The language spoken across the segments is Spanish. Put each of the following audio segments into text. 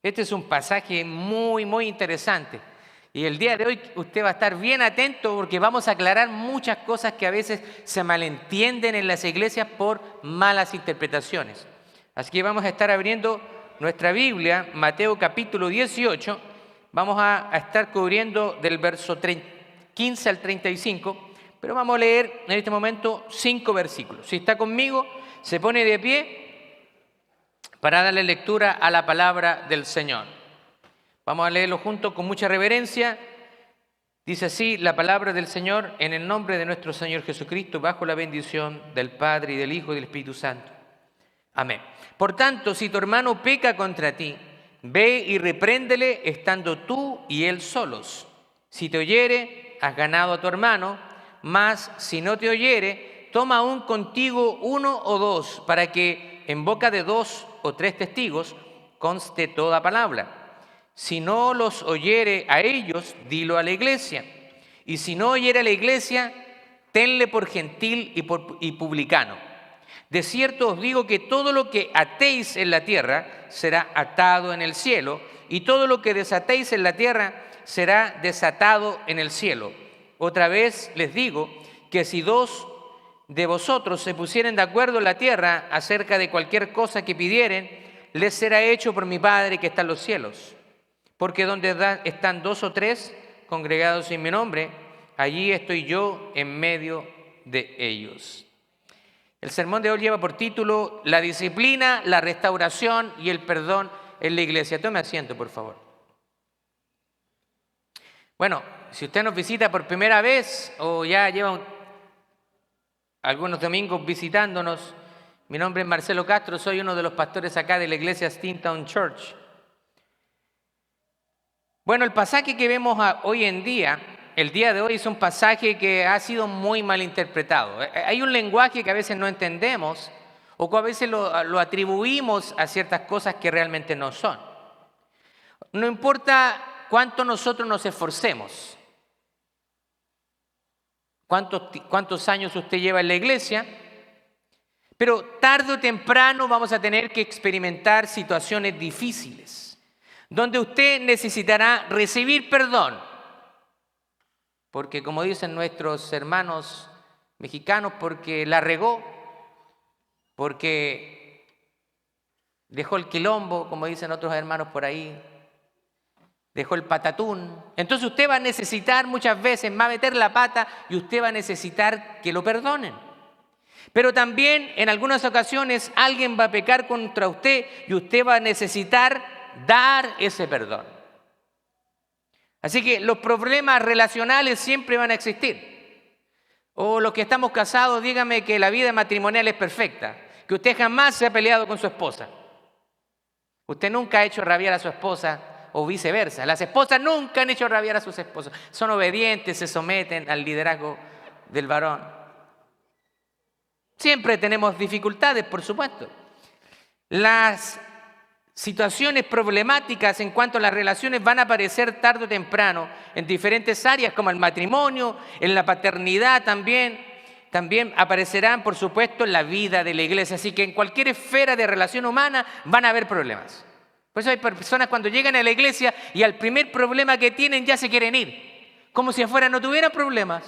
Este es un pasaje muy interesante. Y el día de hoy usted va a estar bien atento porque vamos a aclarar muchas cosas que a veces se malentienden en las iglesias por malas interpretaciones. Así que vamos a estar abriendo nuestra Biblia, Mateo capítulo 18. Vamos a estar cubriendo del verso 15 al 35, pero vamos a leer en este momento 5 versículos. Si está conmigo, se pone de pie para darle lectura a la palabra del Señor. Vamos a leerlo juntos con mucha reverencia. Dice así la palabra del Señor en el nombre de nuestro Señor Jesucristo, bajo la bendición del Padre y del Hijo y del Espíritu Santo. Amén. Por tanto, si tu hermano peca contra ti, ve y repréndele estando tú y él solos. Si te oyere, has ganado a tu hermano, mas si no te oyere, toma aún contigo 1 o 2, para que en boca de 2 o 3 testigos conste toda palabra. Si no los oyere a ellos, dilo a la iglesia. Y si no oyere a la iglesia, tenle por gentil y publicano. De cierto os digo que todo lo que atéis en la tierra será atado en el cielo, y todo lo que desatéis en la tierra será desatado en el cielo. Otra vez les digo que si 2 de vosotros se pusieren de acuerdo en la tierra acerca de cualquier cosa que pidieren, les será hecho por mi Padre que está en los cielos. Porque donde están 2 o 3 congregados en mi nombre, allí estoy yo en medio de ellos. El sermón de hoy lleva por título La disciplina, la restauración y el perdón en la iglesia. Tome asiento, por favor. Bueno, si usted nos visita por primera vez o ya lleva algunos domingos visitándonos, mi nombre es Marcelo Castro, soy uno de los pastores acá de la iglesia Steamtown Church. Bueno, el pasaje que vemos hoy en día, el día de hoy, es un pasaje que ha sido muy mal interpretado. Hay un lenguaje que a veces no entendemos o que a veces lo atribuimos a ciertas cosas que realmente no son. No importa cuánto nosotros nos esforcemos, cuántos años usted lleva en la iglesia, pero tarde o temprano vamos a tener que experimentar situaciones difíciles, donde usted necesitará recibir perdón. Porque como dicen nuestros hermanos mexicanos, porque la regó, porque dejó el quilombo, como dicen otros hermanos por ahí, dejó el patatún. Entonces usted va a necesitar muchas veces, va a meter la pata y usted va a necesitar que lo perdonen. Pero también en algunas ocasiones alguien va a pecar contra usted y usted va a necesitar dar ese perdón. Así que los problemas relacionales siempre van a existir. O los que estamos casados, dígame que la vida matrimonial es perfecta, que usted jamás se ha peleado con su esposa. Usted nunca ha hecho rabiar a su esposa o viceversa. Las esposas nunca han hecho rabiar a sus esposos. Son obedientes, se someten al liderazgo del varón. Siempre tenemos dificultades, por supuesto. Las situaciones problemáticas en cuanto a las relaciones van a aparecer tarde o temprano en diferentes áreas como el matrimonio, en la paternidad también aparecerán, por supuesto, en la vida de la iglesia. Así que en cualquier esfera de relación humana van a haber problemas. Por eso hay personas cuando llegan a la iglesia y al primer problema que tienen ya se quieren ir, como si afuera no tuvieran problemas.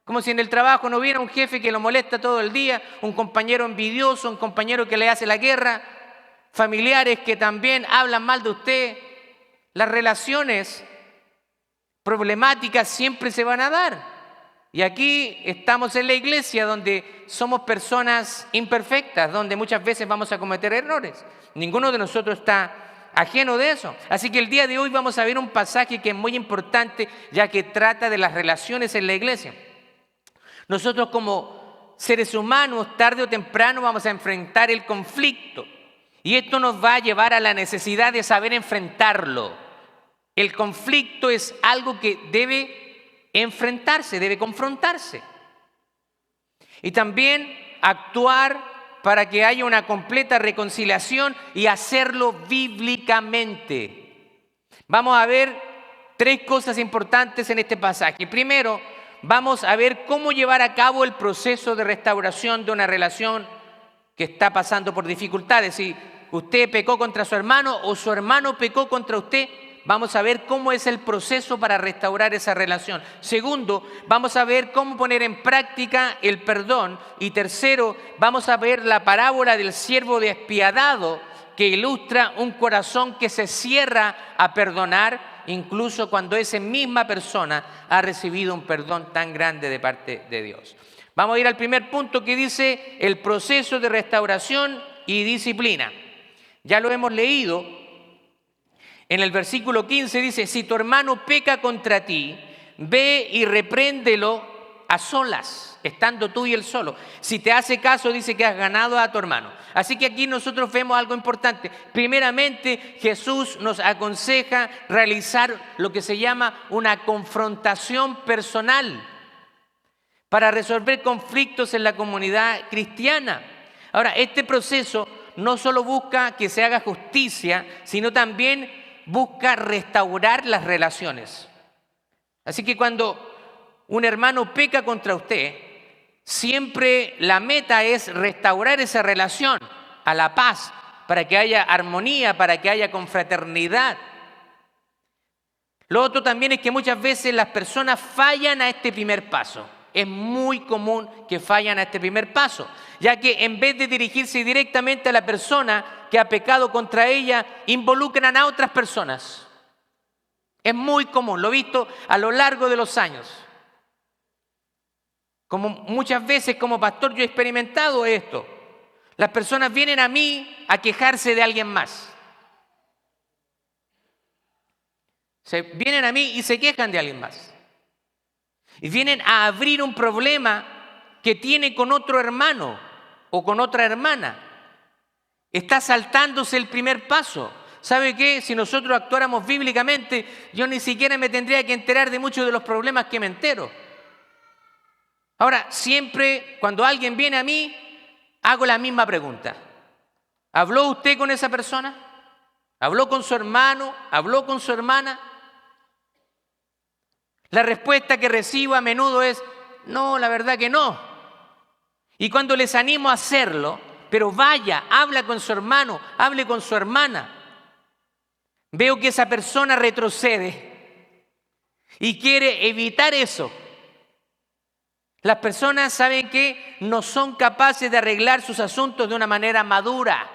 Como si en el trabajo no hubiera un jefe que lo molesta todo el día, un compañero envidioso, un compañero que le hace la guerra, familiares que también hablan mal de usted. Las relaciones problemáticas siempre se van a dar. Y aquí estamos en la iglesia donde somos personas imperfectas, donde muchas veces vamos a cometer errores. Ninguno de nosotros está ajeno de eso. Así que el día de hoy vamos a ver un pasaje que es muy importante, ya que trata de las relaciones en la iglesia. Nosotros como seres humanos, tarde o temprano vamos a enfrentar el conflicto. Y esto nos va a llevar a la necesidad de saber enfrentarlo. El conflicto es algo que debe enfrentarse, debe confrontarse. Y también actuar para que haya una completa reconciliación y hacerlo bíblicamente. Vamos a ver 3 cosas importantes en este pasaje. Primero, vamos a ver cómo llevar a cabo el proceso de restauración de una relación que está pasando por dificultades. Y usted pecó contra su hermano o su hermano pecó contra usted, vamos a ver cómo es el proceso para restaurar esa relación. Segundo, vamos a ver cómo poner en práctica el perdón. Y tercero, vamos a ver la parábola del siervo despiadado, que ilustra un corazón que se cierra a perdonar, incluso cuando esa misma persona ha recibido un perdón tan grande de parte de Dios. Vamos a ir al primer punto, que dice el proceso de restauración y disciplina. Ya lo hemos leído. En el versículo 15 dice: si tu hermano peca contra ti, ve y repréndelo a solas, estando tú y él solo. Si te hace caso, dice que has ganado a tu hermano. Así que aquí nosotros vemos algo importante. Primeramente, Jesús nos aconseja realizar lo que se llama una confrontación personal para resolver conflictos en la comunidad cristiana. Ahora, este proceso no solo busca que se haga justicia, sino también busca restaurar las relaciones. Así que cuando un hermano peca contra usted, siempre la meta es restaurar esa relación a la paz, para que haya armonía, para que haya confraternidad. Lo otro también es que muchas veces las personas fallan a este primer paso. Es muy común que fallan a este primer paso, ya que en vez de dirigirse directamente a la persona que ha pecado contra ella, involucran a otras personas. Es muy común, lo he visto a lo largo de los años. Como muchas veces como pastor yo he experimentado esto. Las personas vienen a mí a quejarse de alguien más. Vienen a mí y se quejan de alguien más. Y vienen a abrir un problema que tiene con otro hermano o con otra hermana. Está saltándose el primer paso. ¿Sabe qué? Si nosotros actuáramos bíblicamente, yo ni siquiera me tendría que enterar de muchos de los problemas que me entero. Ahora, siempre cuando alguien viene a mí, hago la misma pregunta. ¿Habló usted con esa persona? ¿Habló con su hermano? ¿Habló con su hermana? La respuesta que recibo a menudo es: no, la verdad que no. Y cuando les animo a hacerlo, pero vaya, habla con su hermano, hable con su hermana, veo que esa persona retrocede y quiere evitar eso. Las personas saben que no son capaces de arreglar sus asuntos de una manera madura.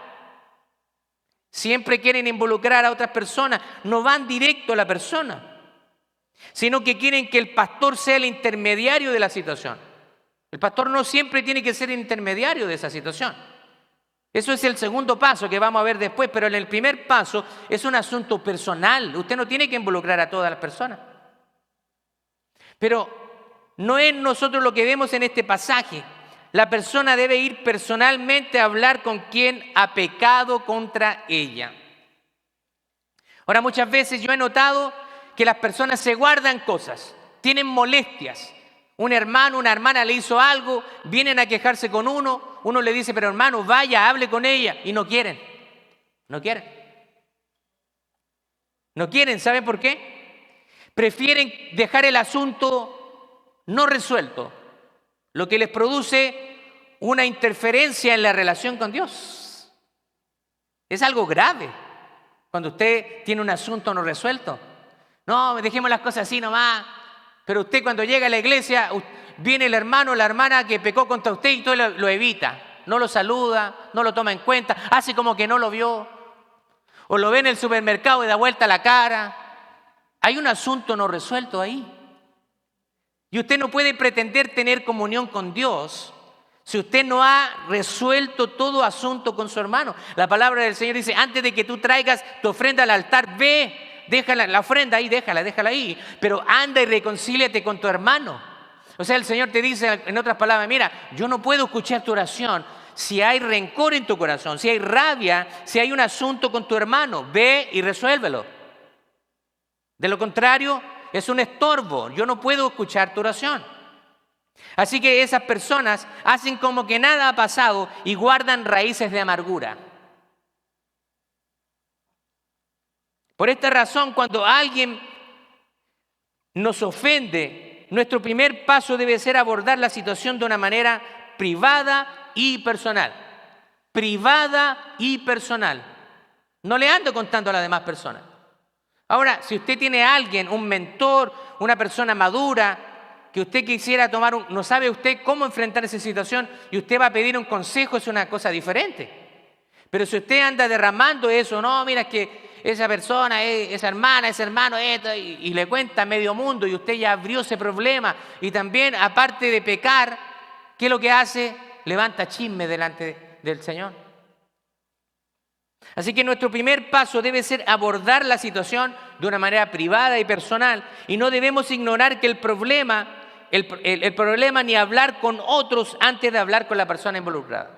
Siempre quieren involucrar a otras personas, no van directo a la persona, sino que quieren que el pastor sea el intermediario de la situación. El pastor no siempre tiene que ser el intermediario de esa situación. Eso es el segundo paso que vamos a ver después, pero en el primer paso es un asunto personal. Usted no tiene que involucrar a todas las personas. Pero no es nosotros lo que vemos en este pasaje. La persona debe ir personalmente a hablar con quien ha pecado contra ella. Ahora, muchas veces yo he notado que las personas se guardan cosas, tienen molestias. Un hermano, una hermana le hizo algo, vienen a quejarse con uno, uno le dice: pero hermano, vaya, hable con ella, y no quieren. No quieren. No quieren, ¿saben por qué? Prefieren dejar el asunto no resuelto, lo que les produce una interferencia en la relación con Dios. Es algo grave cuando usted tiene un asunto no resuelto. No, dejemos las cosas así nomás. Pero usted cuando llega a la iglesia, viene el hermano o la hermana que pecó contra usted y todo lo evita. No lo saluda, no lo toma en cuenta, hace como que no lo vio. O lo ve en el supermercado y da vuelta la cara. Hay un asunto no resuelto ahí. Y usted no puede pretender tener comunión con Dios si usted no ha resuelto todo asunto con su hermano. La palabra del Señor dice: antes de que tú traigas tu ofrenda al altar, ve, déjala, la ofrenda ahí, déjala ahí, pero anda y reconcíliate con tu hermano. O sea, el Señor te dice, en otras palabras: mira, yo no puedo escuchar tu oración si hay rencor en tu corazón, si hay rabia, si hay un asunto con tu hermano, ve y resuélvelo. De lo contrario, es un estorbo, yo no puedo escuchar tu oración. Así que esas personas hacen como que nada ha pasado y guardan raíces de amargura. Por esta razón, cuando alguien nos ofende, nuestro primer paso debe ser abordar la situación de una manera privada y personal. privada y personal. No le ando contando a las demás personas. Ahora, si usted tiene a alguien, un mentor, una persona madura, que usted quisiera tomar, no sabe usted cómo enfrentar esa situación y usted va a pedir un consejo, es una cosa diferente. Pero si usted anda derramando eso, no, mira, es que esa persona, esa hermana, ese hermano, esto, y le cuenta a medio mundo y usted ya abrió ese problema y también, aparte de pecar, ¿qué es lo que hace? Levanta chisme delante del Señor. Así que nuestro primer paso debe ser abordar la situación de una manera privada y personal y no debemos ignorar que el problema ni hablar con otros antes de hablar con la persona involucrada.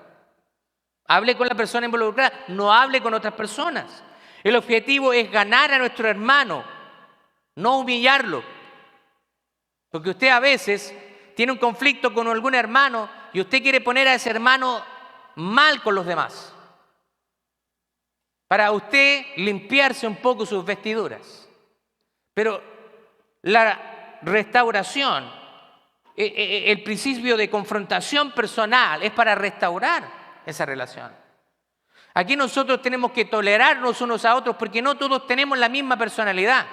Hable con la persona involucrada, no hable con otras personas. El objetivo es ganar a nuestro hermano, no humillarlo. Porque usted a veces tiene un conflicto con algún hermano y usted quiere poner a ese hermano mal con los demás, para usted limpiarse un poco sus vestiduras. Pero la restauración, el principio de confrontación personal es para restaurar esa relación. Aquí nosotros tenemos que tolerarnos unos a otros porque no todos tenemos la misma personalidad.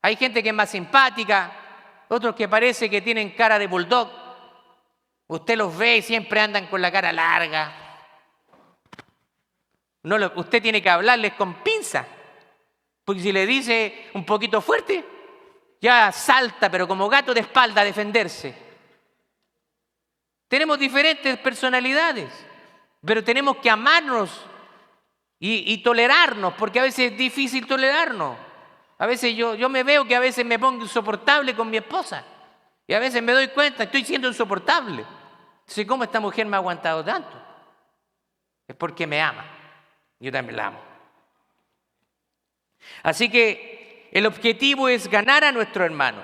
Hay gente que es más simpática, otros que parece que tienen cara de bulldog. Usted los ve y siempre andan con la cara larga. Usted tiene que hablarles con pinza, porque si le dice un poquito fuerte, ya salta, pero como gato de espalda a defenderse. Tenemos diferentes personalidades, pero tenemos que amarnos y tolerarnos, porque a veces es difícil tolerarnos. A veces yo me veo que a veces me pongo insoportable con mi esposa, y a veces me doy cuenta, estoy siendo insoportable. Entonces, ¿cómo esta mujer me ha aguantado tanto? Es porque me ama. Yo también la amo. Así que el objetivo es ganar a nuestro hermano.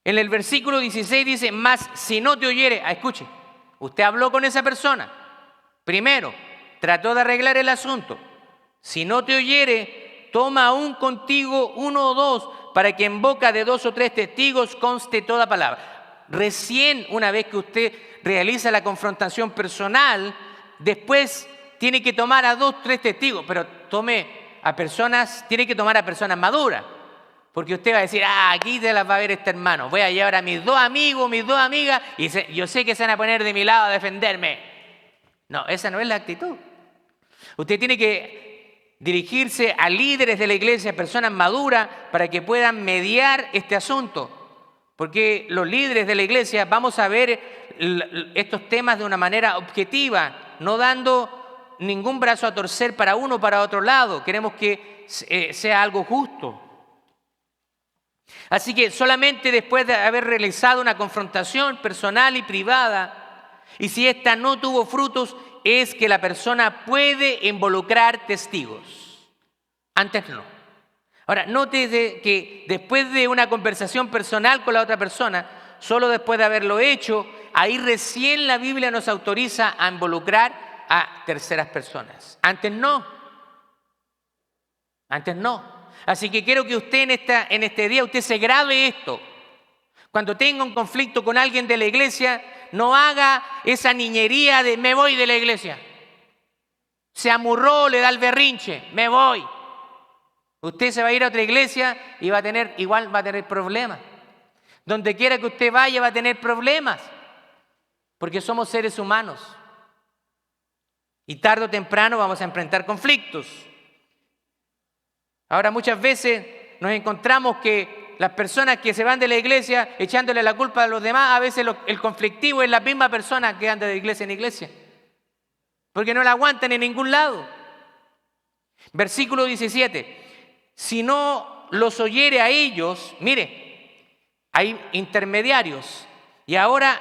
En el versículo 16 dice, mas si no te oyere, escuche, usted habló con esa persona. Primero, trató de arreglar el asunto. Si no te oyere, toma aún contigo 1 o 2, para que en boca de 2 o 3 testigos conste toda palabra. Recién, una vez que usted realiza la confrontación personal, después tiene que tomar a 2 o 3 testigos, pero tiene que tomar a personas maduras. Porque usted va a decir, aquí te las va a ver este hermano. Voy a llevar a mis 2 amigos, mis 2 amigas, y yo sé que se van a poner de mi lado a defenderme. No, esa no es la actitud. Usted tiene que dirigirse a líderes de la iglesia, personas maduras, para que puedan mediar este asunto. Porque los líderes de la iglesia vamos a ver estos temas de una manera objetiva, no dando ningún brazo a torcer para uno o para otro lado. Queremos que sea algo justo. Así que solamente después de haber realizado una confrontación personal y privada, y si ésta no tuvo frutos, es que la persona puede involucrar testigos. Antes no. Ahora, note que después de una conversación personal con la otra persona, solo después de haberlo hecho, ahí recién la Biblia nos autoriza a involucrar a terceras personas. Antes no. Antes no. Así que quiero que usted en este día usted se grabe esto. Cuando tenga un conflicto con alguien de la iglesia, no haga esa niñería de me voy de la iglesia. Se amurró, le da el berrinche, me voy. Usted se va a ir a otra iglesia y igual va a tener problemas. Donde quiera que usted vaya va a tener problemas. Porque somos seres humanos. Y tarde o temprano vamos a enfrentar conflictos. Ahora muchas veces nos encontramos que las personas que se van de la iglesia echándole la culpa a los demás, a veces el conflictivo es la misma persona que anda de iglesia en iglesia. Porque no la aguantan en ningún lado. Versículo 17. Si no los oyere a ellos, mire, hay intermediarios. Y ahora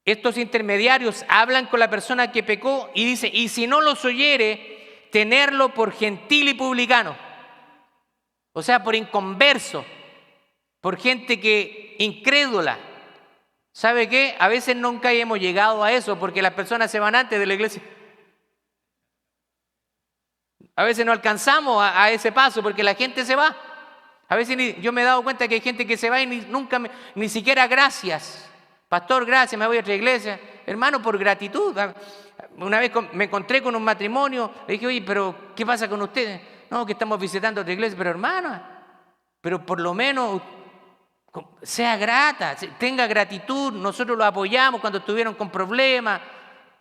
estos intermediarios hablan con la persona que pecó y dice, y si no los oyere, tenerlo por gentil y publicano. O sea, por inconverso, por gente que incrédula. ¿Sabe qué? A veces nunca hemos llegado a eso porque las personas se van antes de la iglesia. A veces no alcanzamos a ese paso porque la gente se va. A veces yo me he dado cuenta que hay gente que se va y ni siquiera gracias. Pastor, gracias, me voy a otra iglesia. Hermano, por gratitud. Una vez me encontré con un matrimonio, le dije, oye, pero ¿qué pasa con ustedes? No, que estamos visitando otra iglesia, pero hermana, pero por lo menos sea grata, tenga gratitud. Nosotros los apoyamos cuando estuvieron con problemas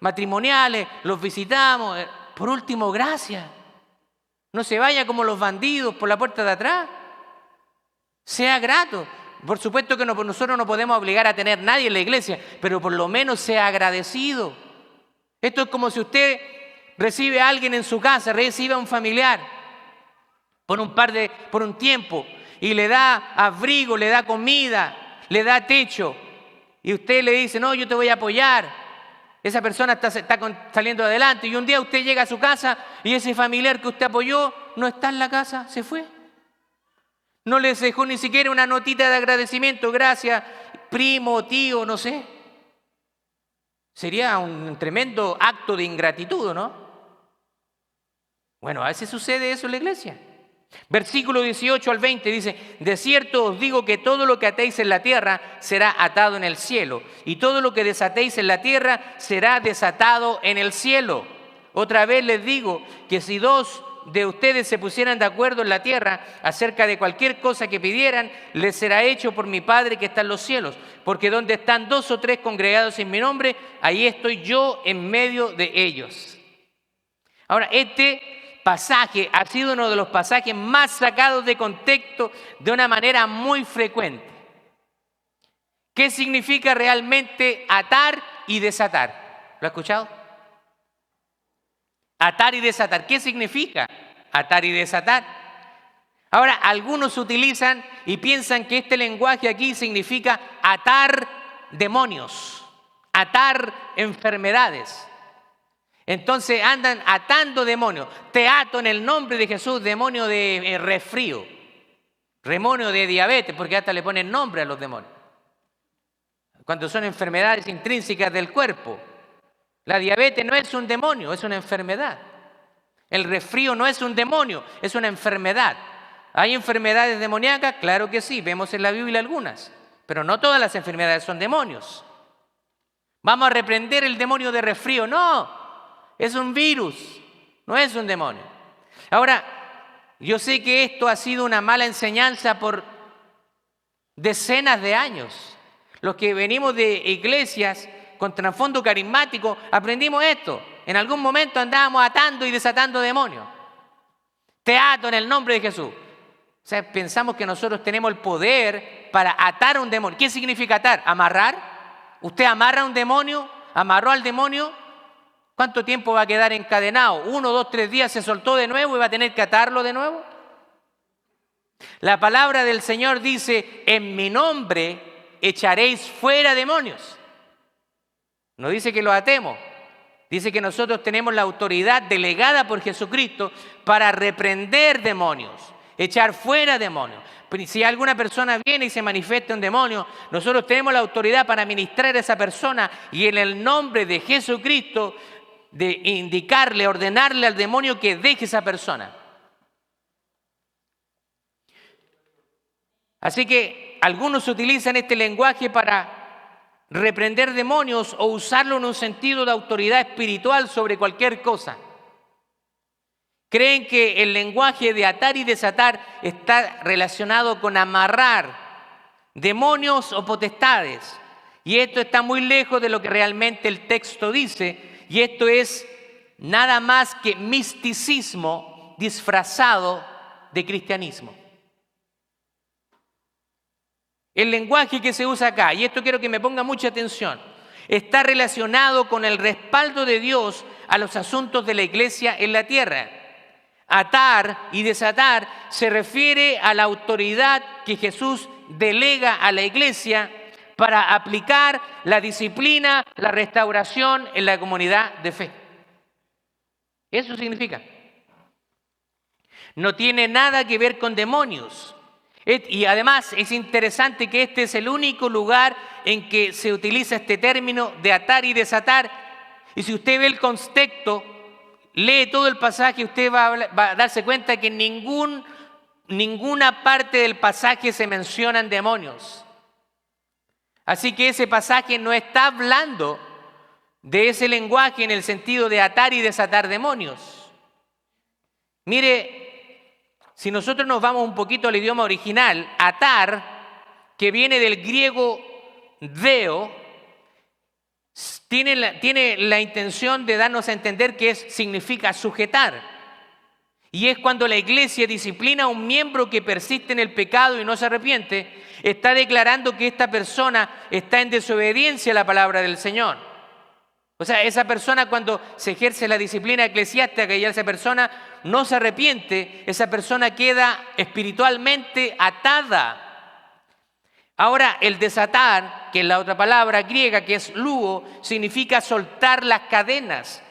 matrimoniales, los visitamos. Por último, gracias. No se vaya como los bandidos por la puerta de atrás. Sea grato. Por supuesto que nosotros no podemos obligar a tener nadie en la iglesia, pero por lo menos sea agradecido. Esto es como si usted recibe a alguien en su casa, recibe a un familiar por un tiempo y le da abrigo, le da comida, le da techo y usted le dice, no, yo te voy a apoyar. Esa persona está saliendo adelante y un día usted llega a su casa y ese familiar que usted apoyó no está en la casa, se fue. No les dejó ni siquiera una notita de agradecimiento, gracias, primo, tío, no sé. Sería un tremendo acto de ingratitud, ¿no? Bueno, a veces sucede eso en la iglesia. Versículo 18 al 20 dice, de cierto os digo que todo lo que atéis en la tierra será atado en el cielo, y todo lo que desatéis en la tierra será desatado en el cielo. Otra vez les digo que si dos de ustedes se pusieran de acuerdo en la tierra acerca de cualquier cosa que pidieran, les será hecho por mi Padre que está en los cielos. Porque donde están 2 o 3 congregados en mi nombre, ahí estoy yo en medio de ellos. Ahora, este pasaje ha sido uno de los pasajes más sacados de contexto de una manera muy frecuente. ¿Qué significa realmente atar y desatar? ¿Lo ha escuchado? Atar y desatar. ¿Qué significa atar y desatar? Ahora, algunos utilizan y piensan que este lenguaje aquí significa atar demonios, atar enfermedades. Entonces andan atando demonios. Te ato en el nombre de Jesús, demonio de resfrío, demonio de diabetes, porque hasta le ponen nombre a los demonios. Cuando son enfermedades intrínsecas del cuerpo. La diabetes no es un demonio, es una enfermedad. El resfrío no es un demonio, es una enfermedad. ¿Hay enfermedades demoníacas? Claro que sí, vemos en la Biblia algunas, pero no todas las enfermedades son demonios. ¿Vamos a reprender el demonio de resfrío? No, es un virus, no es un demonio. Ahora, yo sé que esto ha sido una mala enseñanza por decenas de años. Los que venimos de iglesias con trasfondo carismático, aprendimos esto. En algún momento andábamos atando y desatando demonios. Te ato en el nombre de Jesús. O sea, pensamos que nosotros tenemos el poder para atar a un demonio. ¿Qué significa atar? ¿Amarrar? ¿Usted amarra a un demonio? ¿Amarró al demonio? ¿Cuánto tiempo va a quedar encadenado? 1, 2, 3 días se soltó de nuevo y va a tener que atarlo de nuevo. La palabra del Señor dice, en mi nombre echaréis fuera demonios. No dice que lo atemos, dice que nosotros tenemos la autoridad delegada por Jesucristo para reprender demonios, echar fuera demonios. Pero si alguna persona viene y se manifiesta un demonio, nosotros tenemos la autoridad para ministrar a esa persona y en el nombre de Jesucristo de indicarle, ordenarle al demonio que deje esa persona. Así que algunos utilizan este lenguaje para reprender demonios o usarlo en un sentido de autoridad espiritual sobre cualquier cosa. Creen que el lenguaje de atar y desatar está relacionado con amarrar demonios o potestades. Y esto está muy lejos de lo que realmente el texto dice. Y esto es nada más que misticismo disfrazado de cristianismo. El lenguaje que se usa acá, y esto quiero que me ponga mucha atención, está relacionado con el respaldo de Dios a los asuntos de la iglesia en la tierra. Atar y desatar se refiere a la autoridad que Jesús delega a la iglesia para aplicar la disciplina, la restauración en la comunidad de fe. Eso significa. No tiene nada que ver con demonios. Y además es interesante que este es el único lugar en que se utiliza este término de atar y desatar. Y si usted ve el contexto, lee todo el pasaje, usted va a darse cuenta que en ninguna parte del pasaje se mencionan demonios. Así que ese pasaje no está hablando de ese lenguaje en el sentido de atar y desatar demonios. Mire, si nosotros nos vamos un poquito al idioma original, atar, que viene del griego deo, tiene la intención de darnos a entender que significa sujetar. Y es cuando la iglesia disciplina a un miembro que persiste en el pecado y no se arrepiente, está declarando que esta persona está en desobediencia a la palabra del Señor. O sea, esa persona cuando se ejerce la disciplina eclesiástica y esa persona no se arrepiente, esa persona queda espiritualmente atada. Ahora, el desatar, que es la otra palabra griega, que es luo, significa soltar las cadenas.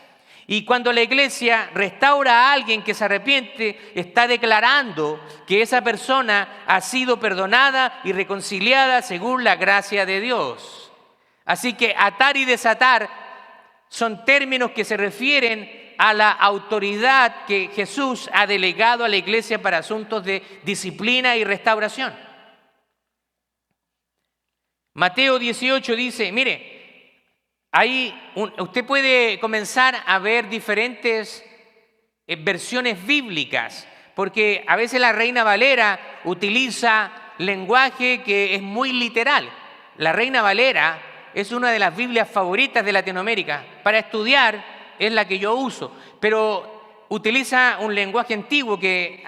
Y cuando la iglesia restaura a alguien que se arrepiente, está declarando que esa persona ha sido perdonada y reconciliada según la gracia de Dios. Así que atar y desatar son términos que se refieren a la autoridad que Jesús ha delegado a la iglesia para asuntos de disciplina y restauración. Mateo 18 dice, mire, ahí usted puede comenzar a ver diferentes versiones bíblicas, porque a veces la Reina Valera utiliza lenguaje que es muy literal. La Reina Valera es una de las Biblias favoritas de Latinoamérica. Para estudiar es la que yo uso, pero utiliza un lenguaje antiguo que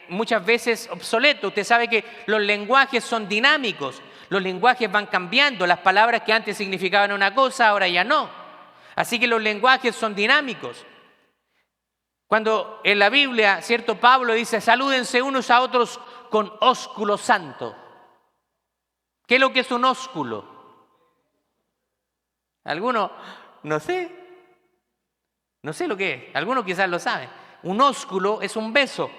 muchas veces obsoleto. Usted sabe que los lenguajes son dinámicos. Los lenguajes van cambiando, las palabras que antes significaban una cosa, ahora ya no. Así que los lenguajes son dinámicos. Cuando en la Biblia, cierto, Pablo dice, salúdense unos a otros con ósculo santo. ¿Qué es lo que es un ósculo? ¿Alguno? No sé lo que es, algunos quizás lo saben. Un ósculo es un beso.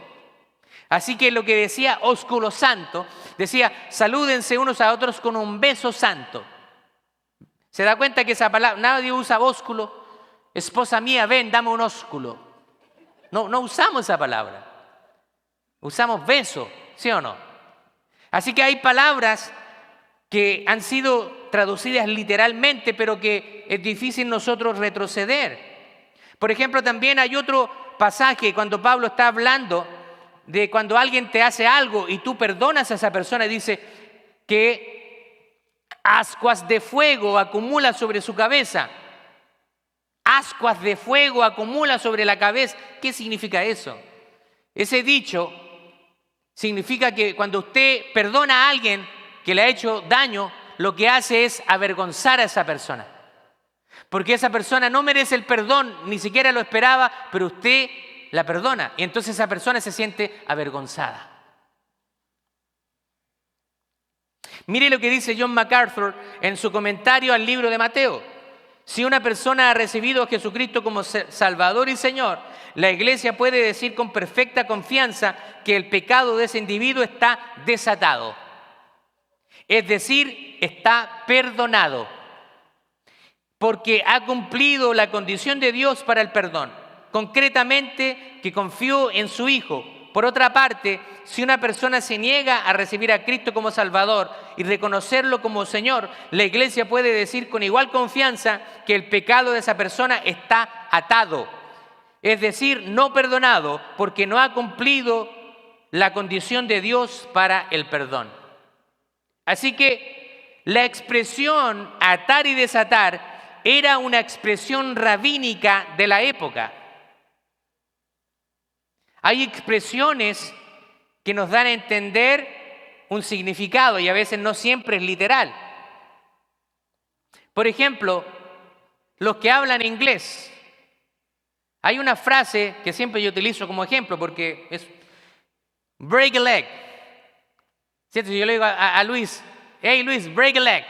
Así que lo que decía ósculo santo, decía, salúdense unos a otros con un beso santo. ¿Se da cuenta que esa palabra, nadie usa ósculo? Esposa mía, ven, dame un ósculo. No usamos esa palabra. Usamos beso, ¿sí o no? Así que hay palabras que han sido traducidas literalmente, pero que es difícil nosotros retroceder. Por ejemplo, también hay otro pasaje cuando Pablo está hablando de cuando alguien te hace algo y tú perdonas a esa persona, dice que ascuas de fuego acumula sobre su cabeza. Ascuas de fuego acumula sobre la cabeza. ¿Qué significa eso? Ese dicho significa que cuando usted perdona a alguien que le ha hecho daño, lo que hace es avergonzar a esa persona. Porque esa persona no merece el perdón, ni siquiera lo esperaba, pero usted la perdona y entonces esa persona se siente avergonzada. Mire lo que dice John MacArthur en su comentario al libro de Mateo. Si una persona ha recibido a Jesucristo como Salvador y Señor, la iglesia puede decir con perfecta confianza que el pecado de ese individuo está desatado. Es decir, está perdonado, porque ha cumplido la condición de Dios para el perdón. Concretamente, que confió en su Hijo. Por otra parte, si una persona se niega a recibir a Cristo como Salvador y reconocerlo como Señor, la iglesia puede decir con igual confianza que el pecado de esa persona está atado. Es decir, no perdonado porque no ha cumplido la condición de Dios para el perdón. Así que la expresión atar y desatar era una expresión rabínica de la época. Hay expresiones que nos dan a entender un significado y a veces no siempre es literal. Por ejemplo, los que hablan inglés. Hay una frase que siempre yo utilizo como ejemplo porque es break a leg. ¿Cierto? Si yo le digo a Luis, hey Luis, break a leg.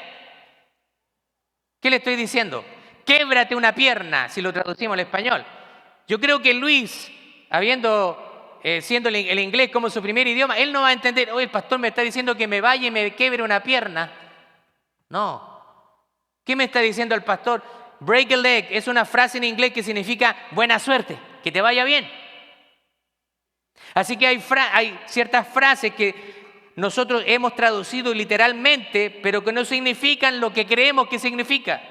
¿Qué le estoy diciendo? Québrate una pierna, si lo traducimos al español. Yo creo que Luis, siendo el inglés como su primer idioma, él no va a entender, oye, el pastor me está diciendo que me vaya y me quiebre una pierna. No. ¿Qué me está diciendo el pastor? Break a leg es una frase en inglés que significa buena suerte, que te vaya bien. Así que hay ciertas frases que nosotros hemos traducido literalmente, pero que no significan lo que creemos que significa.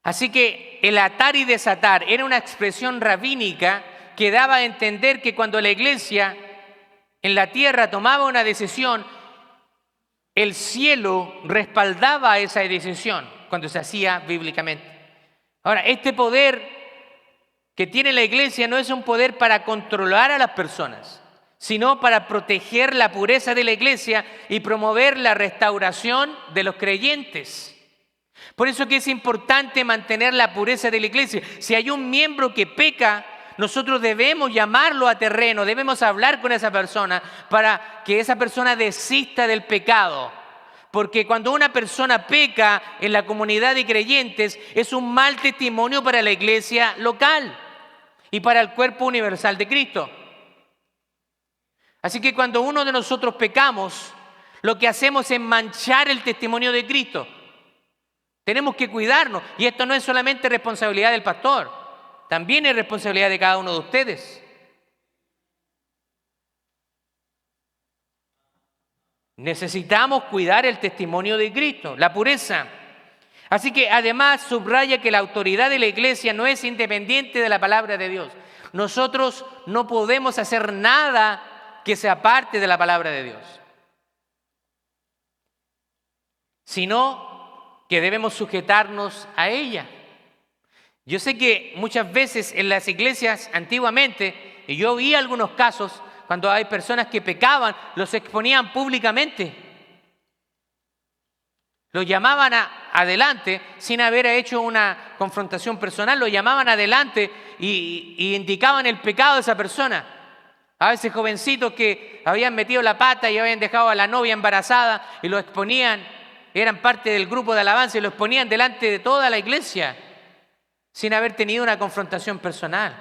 Así que el atar y desatar era una expresión rabínica que daba a entender que cuando la iglesia en la tierra tomaba una decisión, el cielo respaldaba esa decisión cuando se hacía bíblicamente. Ahora, este poder que tiene la iglesia no es un poder para controlar a las personas, sino para proteger la pureza de la iglesia y promover la restauración de los creyentes. Por eso que es importante mantener la pureza de la iglesia. Si hay un miembro que peca, nosotros debemos llamarlo a terreno, debemos hablar con esa persona para que esa persona desista del pecado. Porque cuando una persona peca en la comunidad de creyentes, es un mal testimonio para la iglesia local y para el cuerpo universal de Cristo. Así que cuando uno de nosotros pecamos, lo que hacemos es manchar el testimonio de Cristo. Tenemos que cuidarnos. Y esto no es solamente responsabilidad del pastor, también es responsabilidad de cada uno de ustedes. Necesitamos cuidar el testimonio de Cristo, la pureza. Así que además subraya que la autoridad de la iglesia no es independiente de la palabra de Dios. Nosotros no podemos hacer nada que se aparte de la palabra de Dios, sino que debemos sujetarnos a ella. Yo sé que muchas veces en las iglesias antiguamente, y yo vi algunos casos cuando hay personas que pecaban, los exponían públicamente. Los llamaban adelante sin haber hecho una confrontación personal, lo llamaban adelante y indicaban el pecado de esa persona. A veces jovencitos que habían metido la pata y habían dejado a la novia embarazada y lo exponían, eran parte del grupo de alabanza y lo exponían delante de toda la iglesia sin haber tenido una confrontación personal.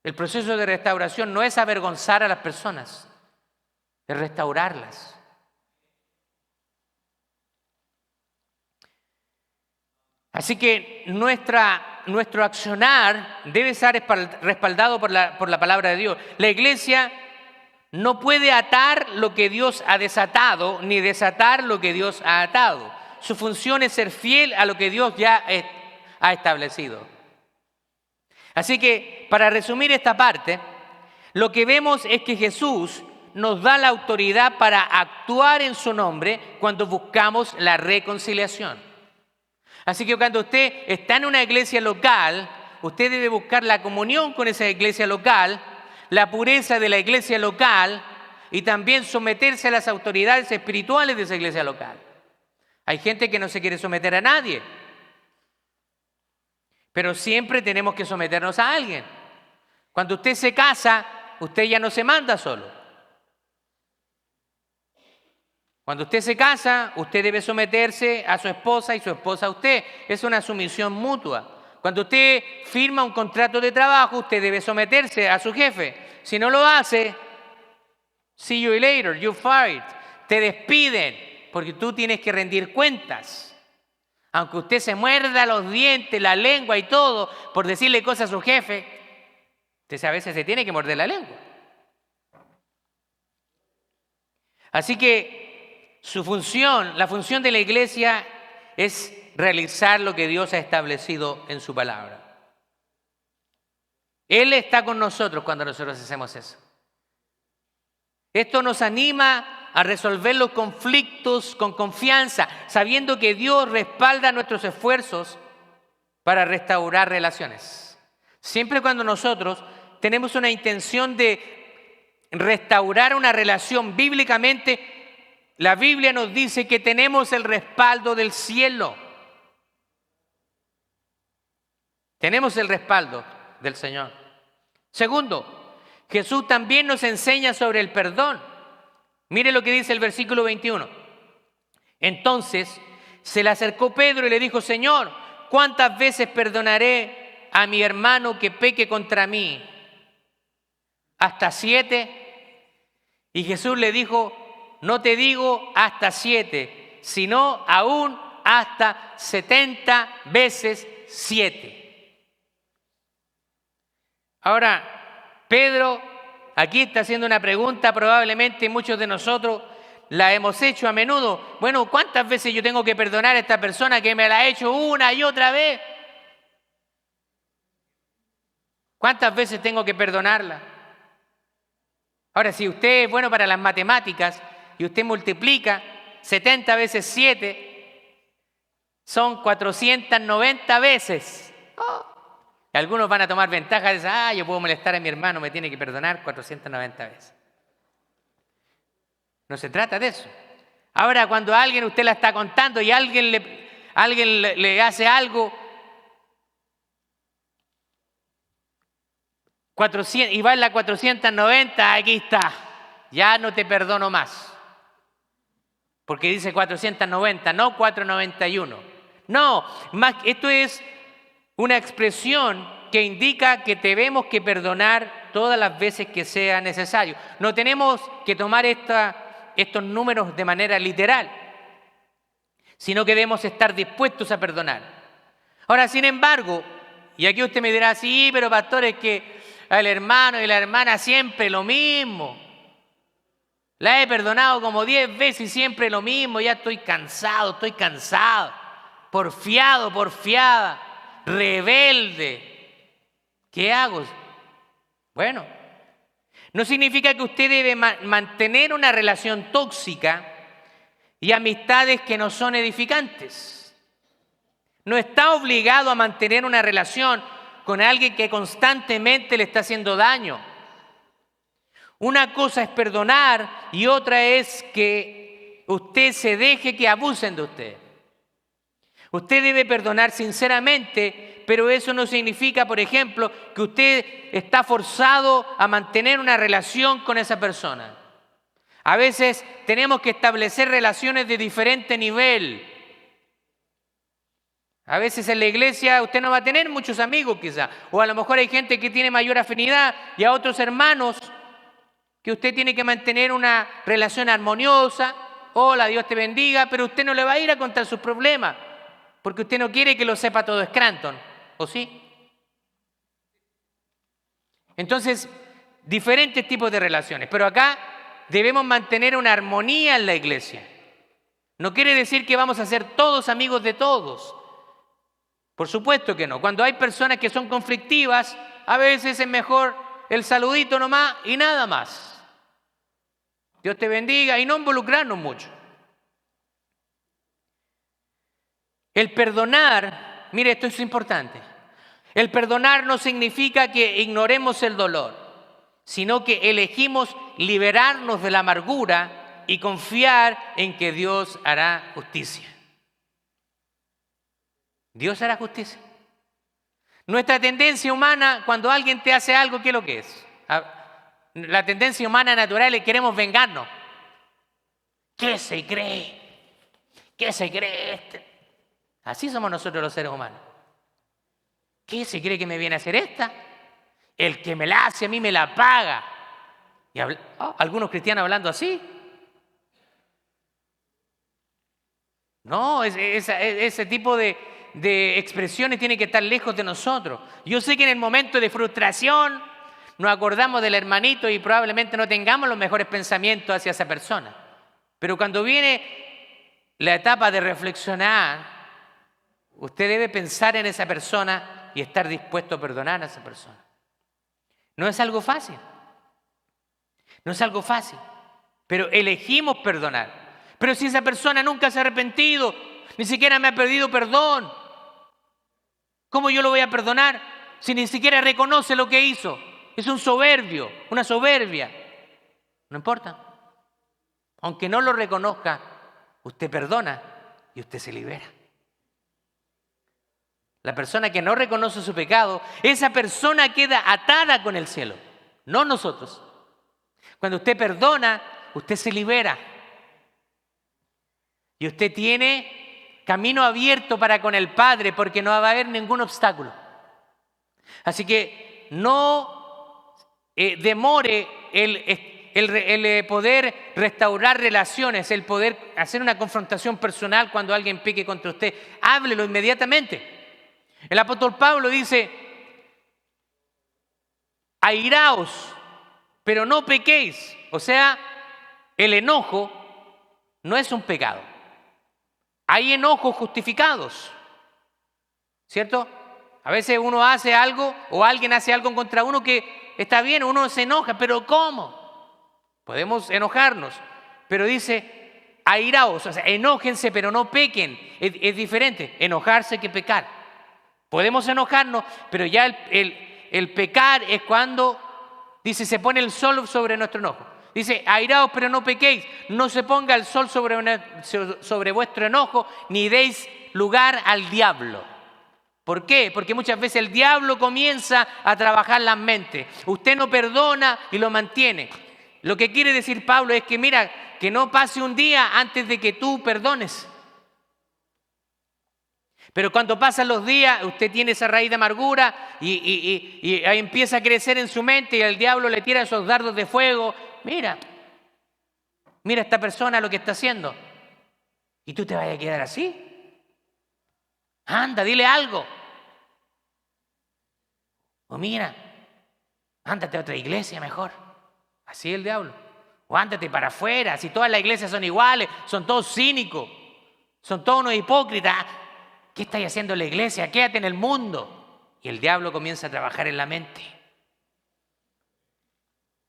El proceso de restauración no es avergonzar a las personas, es restaurarlas. Así que nuestro accionar debe ser respaldado por la palabra de Dios. La iglesia no puede atar lo que Dios ha desatado, ni desatar lo que Dios ha atado. Su función es ser fiel a lo que Dios ya ha establecido. Así que, para resumir esta parte, lo que vemos es que Jesús nos da la autoridad para actuar en su nombre cuando buscamos la reconciliación. Así que cuando usted está en una iglesia local, usted debe buscar la comunión con esa iglesia local, la pureza de la iglesia local y también someterse a las autoridades espirituales de esa iglesia local. Hay gente que no se quiere someter a nadie, pero siempre tenemos que someternos a alguien. Cuando usted se casa, usted ya no se manda solo. Cuando usted se casa, usted debe someterse a su esposa y su esposa a usted. Es una sumisión mutua. Cuando usted firma un contrato de trabajo, usted debe someterse a su jefe. Si no lo hace, see you later, you're fired. Te despiden porque tú tienes que rendir cuentas. Aunque usted se muerda los dientes, la lengua y todo por decirle cosas a su jefe, usted a veces se tiene que morder la lengua. Así que la función de la iglesia es realizar lo que Dios ha establecido en su palabra. Él está con nosotros cuando nosotros hacemos eso. Esto nos anima a resolver los conflictos con confianza, sabiendo que Dios respalda nuestros esfuerzos para restaurar relaciones. Siempre cuando nosotros tenemos una intención de restaurar una relación bíblicamente, la Biblia nos dice que tenemos el respaldo del cielo. Tenemos el respaldo del Señor. Segundo, Jesús también nos enseña sobre el perdón. Mire lo que dice el versículo 21. Entonces se le acercó Pedro y le dijo: Señor, ¿cuántas veces perdonaré a mi hermano que peque contra mí? ¿Hasta 7? Y Jesús le dijo: no te digo hasta 7, sino aún hasta 70 veces 7. Ahora, Pedro aquí está haciendo una pregunta, probablemente muchos de nosotros la hemos hecho a menudo. Bueno, ¿cuántas veces yo tengo que perdonar a esta persona que me la ha hecho una y otra vez? ¿Cuántas veces tengo que perdonarla? Ahora, si usted es bueno para las matemáticas y usted multiplica 70 veces 7, son 490 veces. Y algunos van a tomar ventaja de eso. Yo puedo molestar a mi hermano, me tiene que perdonar 490 veces. No se trata de eso. Ahora, cuando a alguien usted la está contando y alguien le hace algo, 400, y va en la 490, aquí está. Ya no te perdono más. Porque dice 490, no 491. No, esto es una expresión que indica que debemos que perdonar todas las veces que sea necesario. No tenemos que tomar estos números de manera literal, sino que debemos estar dispuestos a perdonar. Ahora, sin embargo, y aquí usted me dirá, sí, pero pastor, es que al hermano y la hermana siempre lo mismo. La he perdonado como 10 veces y siempre lo mismo. Ya estoy cansado, porfiada, rebelde. ¿Qué hago? Bueno, no significa que usted debe mantener una relación tóxica y amistades que no son edificantes. No está obligado a mantener una relación con alguien que constantemente le está haciendo daño. Una cosa es perdonar y otra es que usted se deje que abusen de usted. Usted debe perdonar sinceramente, pero eso no significa, por ejemplo, que usted está forzado a mantener una relación con esa persona. A veces tenemos que establecer relaciones de diferente nivel. A veces en la iglesia usted no va a tener muchos amigos quizá, o a lo mejor hay gente que tiene mayor afinidad y a otros hermanos que usted tiene que mantener una relación armoniosa. Hola, Dios te bendiga, pero usted no le va a ir a contar sus problemas, porque usted no quiere que lo sepa todo Scranton, ¿o sí? Entonces, diferentes tipos de relaciones, pero acá debemos mantener una armonía en la iglesia. No quiere decir que vamos a ser todos amigos de todos. Por supuesto que no. Cuando hay personas que son conflictivas, a veces es mejor el saludito nomás y nada más. Dios te bendiga y no involucrarnos mucho. El perdonar, mire, esto es importante. El perdonar no significa que ignoremos el dolor, sino que elegimos liberarnos de la amargura y confiar en que Dios hará justicia. Dios hará justicia. Nuestra tendencia humana, cuando alguien te hace algo, ¿qué es lo que es? La tendencia humana natural es queremos vengarnos. ¿Qué se cree? ¿Qué se cree este? Así somos nosotros los seres humanos. ¿Qué se cree que me viene a hacer esta? El que me la hace a mí me la paga. Y algunos cristianos hablando así. No, ese tipo de expresiones tienen que estar lejos de nosotros. Yo sé que en el momento de frustración nos acordamos del hermanito y probablemente no tengamos los mejores pensamientos hacia esa persona. Pero cuando viene la etapa de reflexionar, usted debe pensar en esa persona y estar dispuesto a perdonar a esa persona. No es algo fácil. No es algo fácil. Pero elegimos perdonar. Pero si esa persona nunca se ha arrepentido, ni siquiera me ha pedido perdón, ¿cómo yo lo voy a perdonar si ni siquiera reconoce lo que hizo? Es un soberbio, una soberbia. No importa. Aunque no lo reconozca, usted perdona y usted se libera. La persona que no reconoce su pecado, esa persona queda atada con el cielo, no nosotros. Cuando usted perdona, usted se libera. Y usted tiene camino abierto para con el Padre porque no va a haber ningún obstáculo. Así que no demore el poder restaurar relaciones, el poder hacer una confrontación personal cuando alguien peque contra usted. Háblelo inmediatamente. El apóstol Pablo dice, airaos, pero no pequéis. O sea, el enojo no es un pecado. Hay enojos justificados, ¿cierto? A veces uno hace algo o alguien hace algo contra uno que está bien, uno se enoja, pero ¿cómo? Podemos enojarnos, pero dice airaos, o sea, enójense, pero no pequen. Es diferente enojarse que pecar. Podemos enojarnos, pero ya el pecar es cuando, dice, se pone el sol sobre nuestro enojo. Dice, airaos, pero no pequéis. No se ponga el sol sobre vuestro enojo, ni deis lugar al diablo. ¿Por qué? Porque muchas veces el diablo comienza a trabajar las mentes. Usted no perdona y lo mantiene. Lo que quiere decir Pablo es que, mira, que no pase un día antes de que tú perdones. Pero cuando pasan los días, usted tiene esa raíz de amargura y ahí empieza a crecer en su mente y el diablo le tira esos dardos de fuego. Mira esta persona lo que está haciendo. ¿Y tú te vas a quedar así? Anda, dile algo. O mira, ándate a otra iglesia mejor. Así es el diablo. O ándate para afuera. Si todas las iglesias son iguales, son todos cínicos, son todos unos hipócritas. ¿Qué estáis haciendo en la iglesia? Quédate en el mundo. Y el diablo comienza a trabajar en la mente.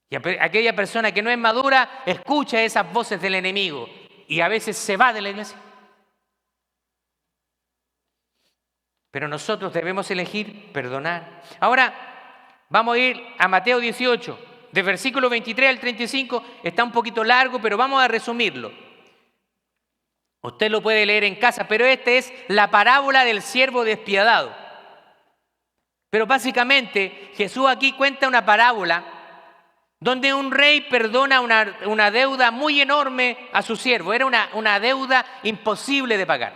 Y aquella persona que no es madura escucha esas voces del enemigo y a veces se va de la iglesia. Pero nosotros debemos elegir perdonar. Ahora vamos a ir a Mateo 18, de versículo 23 al 35. Está un poquito largo, pero vamos a resumirlo. Usted lo puede leer en casa, pero esta es la parábola del siervo despiadado. Pero básicamente Jesús aquí cuenta una parábola donde un rey perdona una deuda muy enorme a su siervo. Era una deuda imposible de pagar.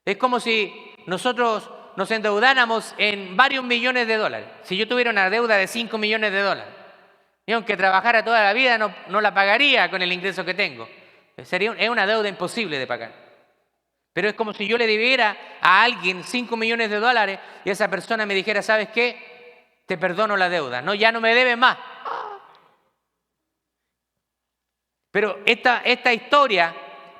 Es como si nosotros nos endeudáramos en varios millones de dólares. Si yo tuviera una deuda de 5 millones de dólares, y aunque trabajara toda la vida, no la pagaría con el ingreso que tengo. Es una deuda imposible de pagar. Pero es como si yo le debiera a alguien 5 millones de dólares y esa persona me dijera, ¿sabes qué? Te perdono la deuda. No, ya no me debes más. Pero esta historia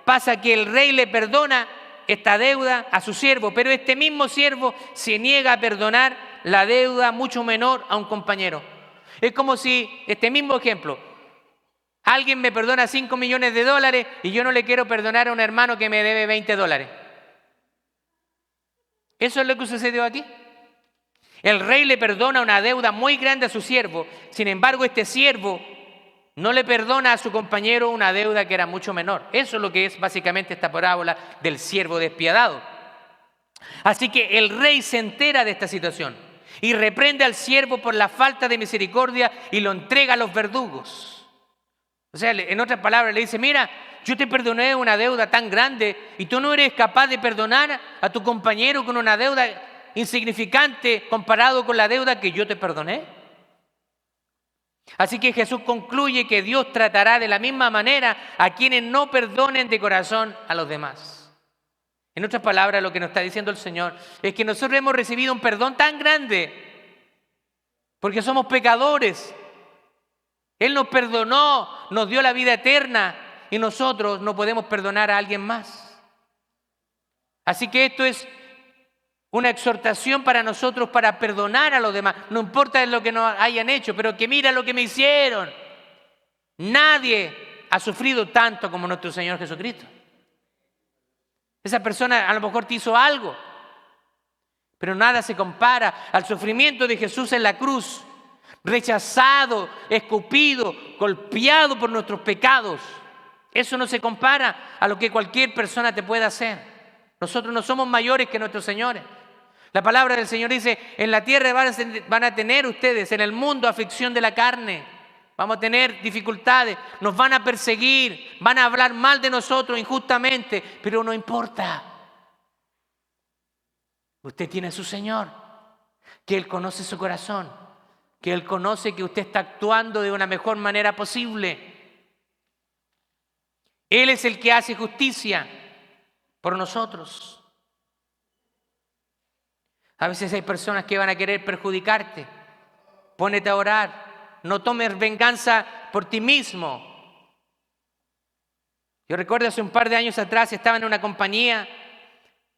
pasa que el rey le perdona esta deuda a su siervo, pero este mismo siervo se niega a perdonar la deuda mucho menor a un compañero. Es como si, este mismo ejemplo, alguien me perdona 5 millones de dólares y yo no le quiero perdonar a un hermano que me debe 20 dólares. Eso es lo que sucedió aquí. El rey le perdona una deuda muy grande a su siervo, sin embargo este siervo no le perdona a su compañero una deuda que era mucho menor. Eso es lo que es básicamente esta parábola del siervo despiadado. Así que el rey se entera de esta situación y reprende al siervo por la falta de misericordia y lo entrega a los verdugos. O sea, en otras palabras le dice, mira, yo te perdoné una deuda tan grande y tú no eres capaz de perdonar a tu compañero con una deuda insignificante comparado con la deuda que yo te perdoné. Así que Jesús concluye que Dios tratará de la misma manera a quienes no perdonen de corazón a los demás. En otras palabras, lo que nos está diciendo el Señor es que nosotros hemos recibido un perdón tan grande porque somos pecadores. Él nos perdonó, nos dio la vida eterna y nosotros no podemos perdonar a alguien más. Así que esto es una exhortación para nosotros para perdonar a los demás. No importa lo que nos hayan hecho, pero que mira lo que me hicieron. Nadie ha sufrido tanto como nuestro Señor Jesucristo. Esa persona a lo mejor te hizo algo, pero nada se compara al sufrimiento de Jesús en la cruz, rechazado, escupido, golpeado por nuestros pecados. Eso no se compara a lo que cualquier persona te pueda hacer. Nosotros no somos mayores que nuestros señores. La palabra del Señor dice, en la tierra van a tener ustedes, en el mundo, aflicción de la carne. Vamos a tener dificultades, nos van a perseguir, van a hablar mal de nosotros injustamente, pero no importa. Usted tiene a su Señor, que Él conoce su corazón, que Él conoce que usted está actuando de una mejor manera posible. Él es el que hace justicia por nosotros. A veces hay personas que van a querer perjudicarte Pónete a orar. No tomes venganza por ti mismo. Yo recuerdo hace un par de años atrás estaba en una compañía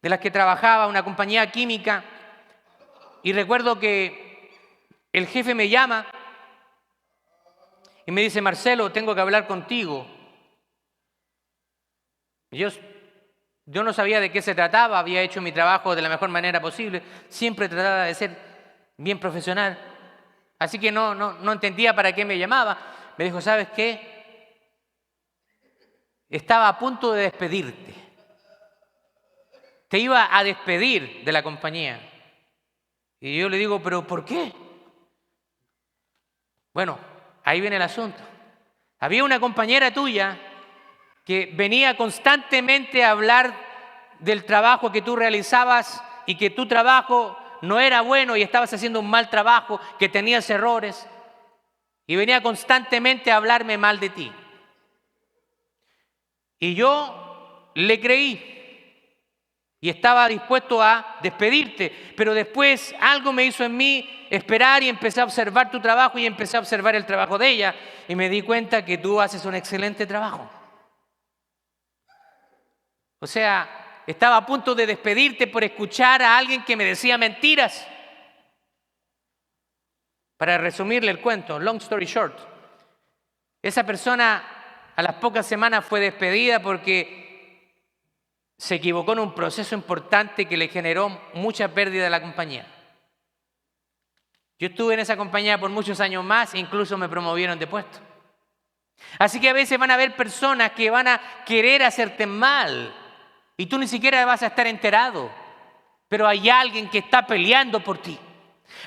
de las que trabajaba, una compañía química, y recuerdo que el jefe me llama y me dice: Marcelo, tengo que hablar contigo. Yo no sabía de qué se trataba, había hecho mi trabajo de la mejor manera posible, siempre trataba de ser bien profesional, así que no entendía para qué me llamaba. Me dijo: ¿sabes qué? Estaba a punto de despedirte. Te iba a despedir de la compañía. Y yo le digo: ¿pero por qué? Bueno, ahí viene el asunto. Había una compañera tuya que venía constantemente a hablar del trabajo que tú realizabas y que tu trabajo no era bueno y estabas haciendo un mal trabajo, que tenías errores, y venía constantemente a hablarme mal de ti. Y yo le creí y estaba dispuesto a despedirte, pero después algo me hizo en mí esperar y empecé a observar tu trabajo y empecé a observar el trabajo de ella y me di cuenta que tú haces un excelente trabajo. O sea, estaba a punto de despedirte por escuchar a alguien que me decía mentiras. Para resumirle el cuento, long story short, esa persona a las pocas semanas fue despedida porque se equivocó en un proceso importante que le generó mucha pérdida a la compañía. Yo estuve en esa compañía por muchos años más e incluso me promovieron de puesto. Así que a veces van a haber personas que van a querer hacerte mal y tú ni siquiera vas a estar enterado, pero hay alguien que está peleando por ti.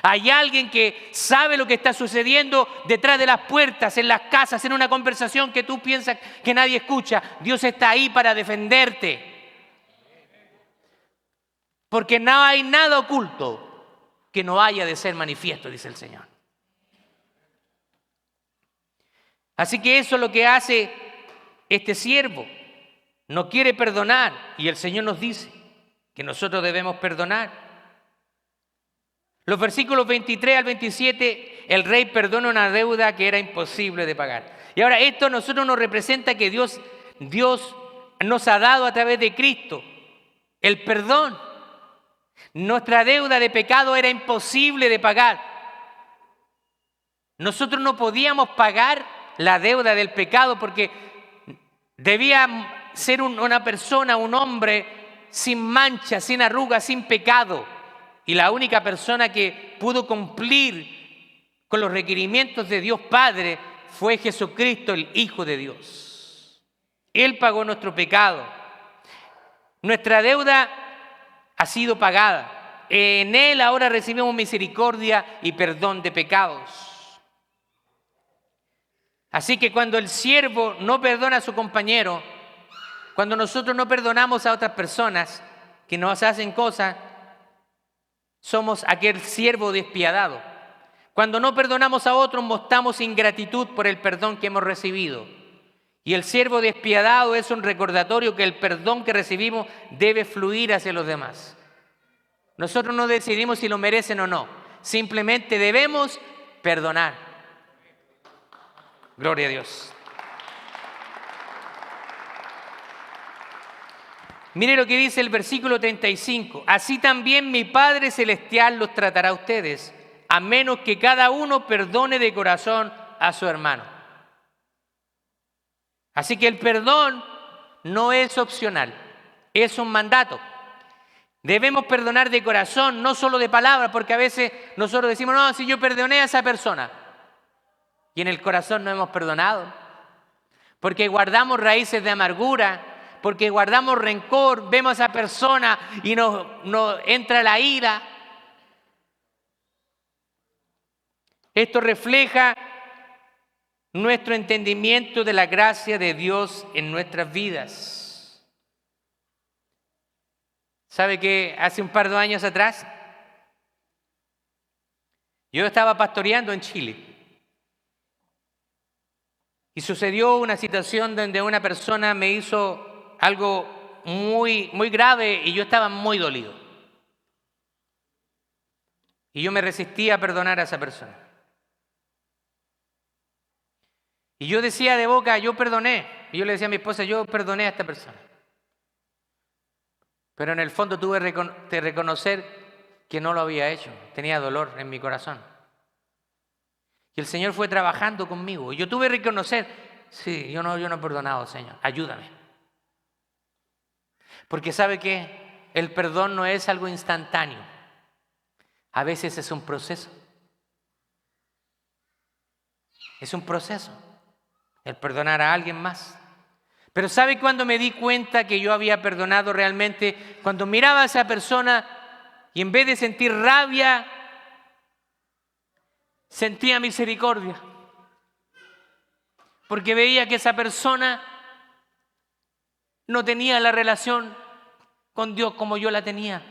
Hay alguien que sabe lo que está sucediendo detrás de las puertas, en las casas, en una conversación que tú piensas que nadie escucha. Dios está ahí para defenderte. Porque no hay nada oculto que no haya de ser manifiesto, dice el Señor. Así que eso es lo que hace este siervo. No quiere perdonar y el Señor nos dice que nosotros debemos perdonar. Los versículos 23 al 27, el rey perdona una deuda que era imposible de pagar. Y ahora esto a nosotros nos representa que Dios nos ha dado a través de Cristo el perdón. Nuestra deuda de pecado era imposible de pagar. Nosotros no podíamos pagar la deuda del pecado porque debía ser una persona, un hombre sin mancha, sin arrugas, sin pecado. Y la única persona que pudo cumplir con los requerimientos de Dios Padre fue Jesucristo, el Hijo de Dios. Él pagó nuestro pecado. Nuestra deuda ha sido pagada. En Él ahora recibimos misericordia y perdón de pecados. Así que cuando el siervo no perdona a su compañero, cuando nosotros no perdonamos a otras personas que nos hacen cosas, somos aquel siervo despiadado. Cuando no perdonamos a otros, mostramos ingratitud por el perdón que hemos recibido. Y el siervo despiadado es un recordatorio que el perdón que recibimos debe fluir hacia los demás. Nosotros no decidimos si lo merecen o no. Simplemente debemos perdonar. Gloria a Dios. Mire lo que dice el versículo 35. Así también mi Padre Celestial los tratará a ustedes, a menos que cada uno perdone de corazón a su hermano. Así que el perdón no es opcional, es un mandato. Debemos perdonar de corazón, no solo de palabra, porque a veces nosotros decimos: no, si yo perdoné a esa persona. Y en el corazón no hemos perdonado. Porque guardamos raíces de amargura, porque guardamos rencor, vemos a esa persona y nos entra la ira. Esto refleja nuestro entendimiento de la gracia de Dios en nuestras vidas. ¿Sabe que hace un par de años atrás yo estaba pastoreando en Chile? Y sucedió una situación donde una persona me hizo algo muy, muy grave y yo estaba muy dolido. Y yo me resistí a perdonar a esa persona. Y yo decía de boca, yo perdoné. Y yo le decía a mi esposa, yo perdoné a esta persona. Pero en el fondo tuve que reconocer que no lo había hecho. Tenía dolor en mi corazón. Y el Señor fue trabajando conmigo. Y yo tuve que reconocer, sí, yo no he perdonado, Señor. Ayúdame. Porque ¿sabe qué? El perdón no es algo instantáneo. A veces es un proceso. Es un proceso. El perdonar a alguien más. Pero ¿sabe cuándo me di cuenta que yo había perdonado realmente? Cuando miraba a esa persona y en vez de sentir rabia, sentía misericordia. Porque veía que esa persona no tenía la relación con Dios como yo la tenía.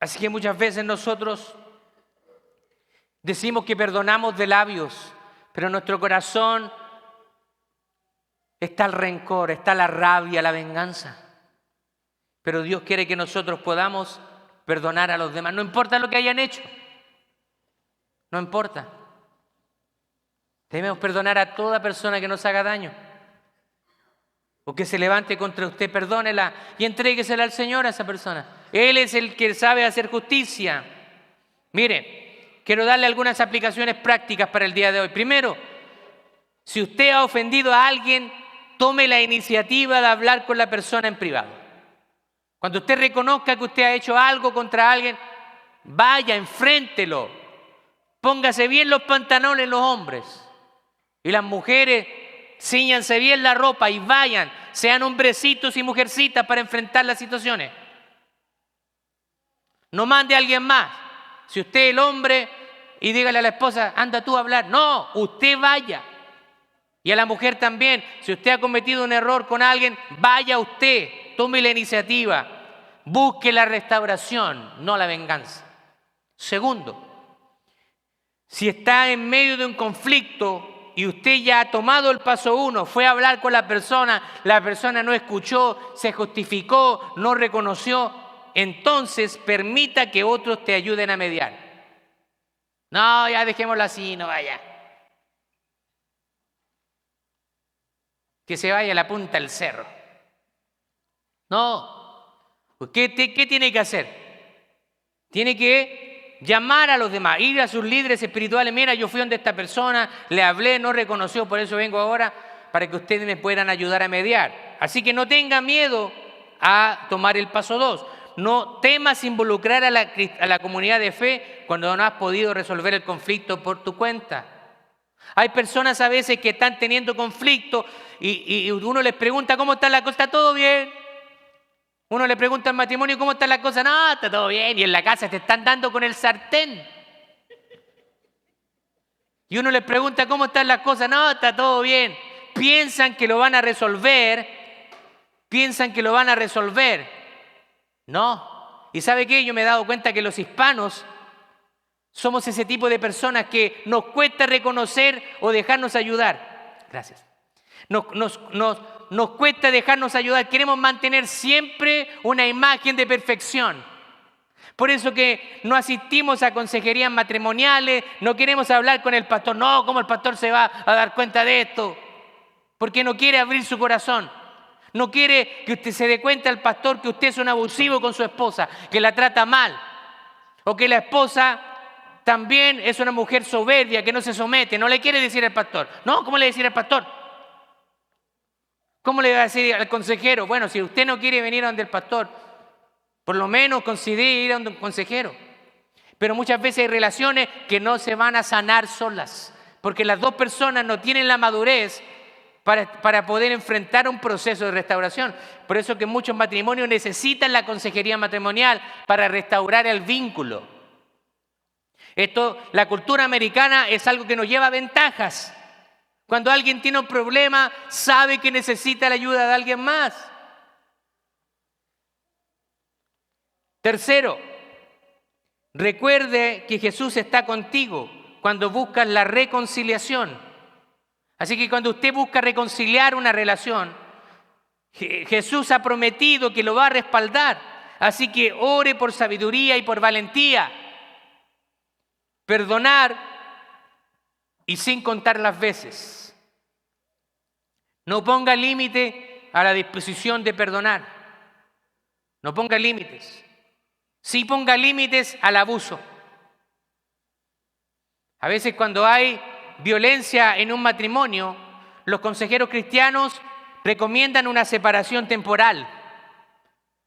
Así que muchas veces nosotros decimos que perdonamos de labios, pero en nuestro corazón está el rencor, está la rabia, la venganza. Pero Dios quiere que nosotros podamos perdonar a los demás. No importa lo que hayan hecho. No importa. Debemos perdonar a toda persona que nos haga daño. O que se levante contra usted, perdónela y entréguesela al Señor a esa persona. Él es el que sabe hacer justicia. Mire, quiero darle algunas aplicaciones prácticas para el día de hoy. Primero, si usted ha ofendido a alguien, tome la iniciativa de hablar con la persona en privado. Cuando usted reconozca que usted ha hecho algo contra alguien, vaya, enfréntelo. Póngase bien los pantalones los hombres. Y las mujeres, cíñanse bien la ropa y vayan, sean hombrecitos y mujercitas para enfrentar las situaciones. No mande a alguien más. Si usted es el hombre y dígale a la esposa, anda tú a hablar. No, usted vaya. Y a la mujer también. Si usted ha cometido un error con alguien, vaya usted, tome la iniciativa. Busque la restauración, no la venganza. Segundo, si está en medio de un conflicto y usted ya ha tomado el paso 1, fue a hablar con la persona no escuchó, se justificó, no reconoció, entonces permita que otros te ayuden a mediar. No, ya dejémoslo así, no vaya. Que se vaya a la punta del cerro. No. ¿Qué tiene que hacer? Tiene que llamar a los demás, ir a sus líderes espirituales. Mira, yo fui donde esta persona, le hablé, no reconoció, por eso vengo ahora, para que ustedes me puedan ayudar a mediar. Así que no tenga miedo a tomar el paso 2. No temas involucrar a la comunidad de fe cuando no has podido resolver el conflicto por tu cuenta. Hay personas a veces que están teniendo conflicto y uno les pregunta cómo está la cosa, ¿está todo bien? Uno le pregunta al matrimonio cómo está la cosa, no, está todo bien, y en la casa te están dando con el sartén. Y uno les pregunta cómo están las cosas, no, está todo bien. Piensan que lo van a resolver, No. ¿Y sabe qué? Yo me he dado cuenta que los hispanos somos ese tipo de personas que nos cuesta reconocer o dejarnos ayudar. Gracias. Nos cuesta dejarnos ayudar. Queremos mantener siempre una imagen de perfección. Por eso que no asistimos a consejerías matrimoniales, no queremos hablar con el pastor. No, ¿cómo el pastor se va a dar cuenta de esto? Porque no quiere abrir su corazón. No quiere que usted se dé cuenta al pastor que usted es un abusivo con su esposa, que la trata mal. O que la esposa también es una mujer soberbia, que no se somete. No le quiere decir al pastor. No, ¿cómo le decir al pastor? ¿Cómo le va a decir al consejero? Bueno, si usted no quiere venir a donde el pastor, por lo menos considere ir a donde un consejero. Pero muchas veces hay relaciones que no se van a sanar solas, porque las dos personas no tienen la madurez para poder enfrentar un proceso de restauración. Por eso que muchos matrimonios necesitan la consejería matrimonial para restaurar el vínculo. La cultura americana es algo que nos lleva ventajas. Cuando alguien tiene un problema, sabe que necesita la ayuda de alguien más. Tercero, recuerde que Jesús está contigo cuando buscas la reconciliación. Así que cuando usted busca reconciliar una relación, Jesús ha prometido que lo va a respaldar. Así que ore por sabiduría y por valentía. Perdonar y sin contar las veces. No ponga límite a la disposición de perdonar. No ponga límites. Sí ponga límites al abuso. A veces cuando hay violencia en un matrimonio, los consejeros cristianos recomiendan una separación temporal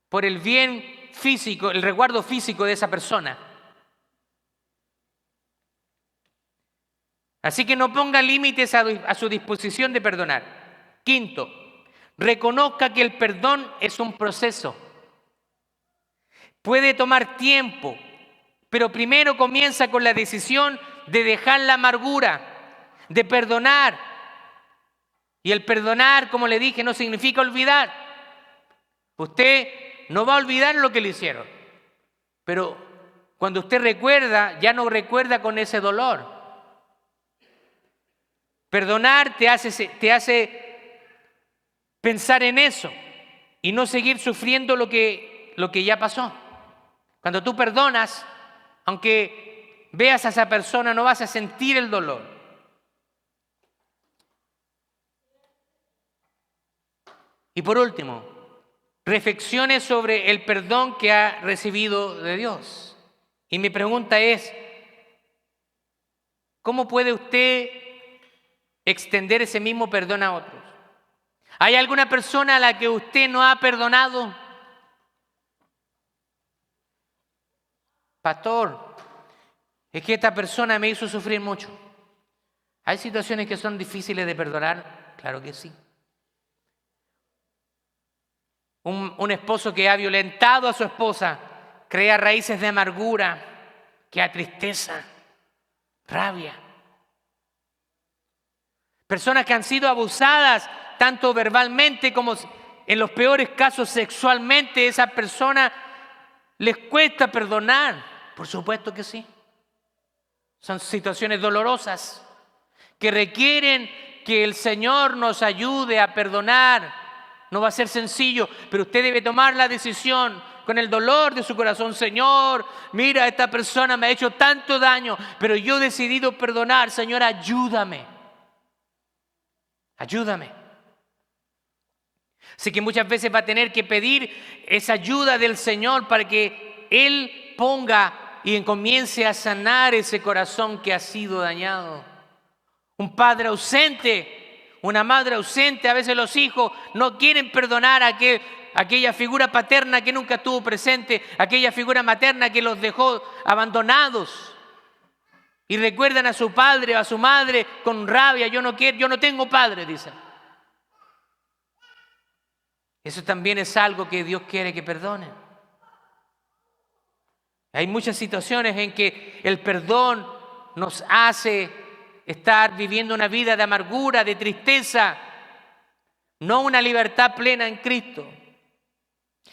por el bien físico, el resguardo físico de esa persona. Así que no ponga límites a su disposición de perdonar. Quinto, reconozca que el perdón es un proceso. Puede tomar tiempo, pero primero comienza con la decisión de dejar la amargura, de perdonar. Y el perdonar, como le dije, no significa olvidar. Usted no va a olvidar lo que le hicieron, pero cuando usted recuerda, ya no recuerda con ese dolor. Perdonar te hace pensar en eso y no seguir sufriendo lo que ya pasó. Cuando tú perdonas, aunque veas a esa persona, no vas a sentir el dolor. Y por último, reflexione sobre el perdón que ha recibido de Dios. Y mi pregunta es, ¿cómo puede usted extender ese mismo perdón a otros? ¿Hay alguna persona a la que usted no ha perdonado? Pastor, es que esta persona me hizo sufrir mucho. ¿Hay situaciones que son difíciles de perdonar? Claro que sí. Un esposo que ha violentado a su esposa crea raíces de amargura, crea tristeza, rabia. Personas que han sido abusadas tanto verbalmente como en los peores casos sexualmente, esas personas les cuesta perdonar. Por supuesto que sí. Son situaciones dolorosas que requieren que el Señor nos ayude a perdonar. No va a ser sencillo, pero usted debe tomar la decisión con el dolor de su corazón. Señor, mira, esta persona me ha hecho tanto daño, pero yo he decidido perdonar. Señor, ayúdame. Ayúdame. Así que muchas veces va a tener que pedir esa ayuda del Señor para que Él ponga y comience a sanar ese corazón que ha sido dañado. Un padre ausente, una madre ausente, a veces los hijos no quieren perdonar a aquella figura paterna que nunca estuvo presente, aquella figura materna que los dejó abandonados. Y recuerdan a su padre o a su madre con rabia. Yo no tengo padre, dicen. Eso también es algo que Dios quiere que perdonen. Hay muchas situaciones en que el perdón nos hace estar viviendo una vida de amargura, de tristeza, no una libertad plena en Cristo.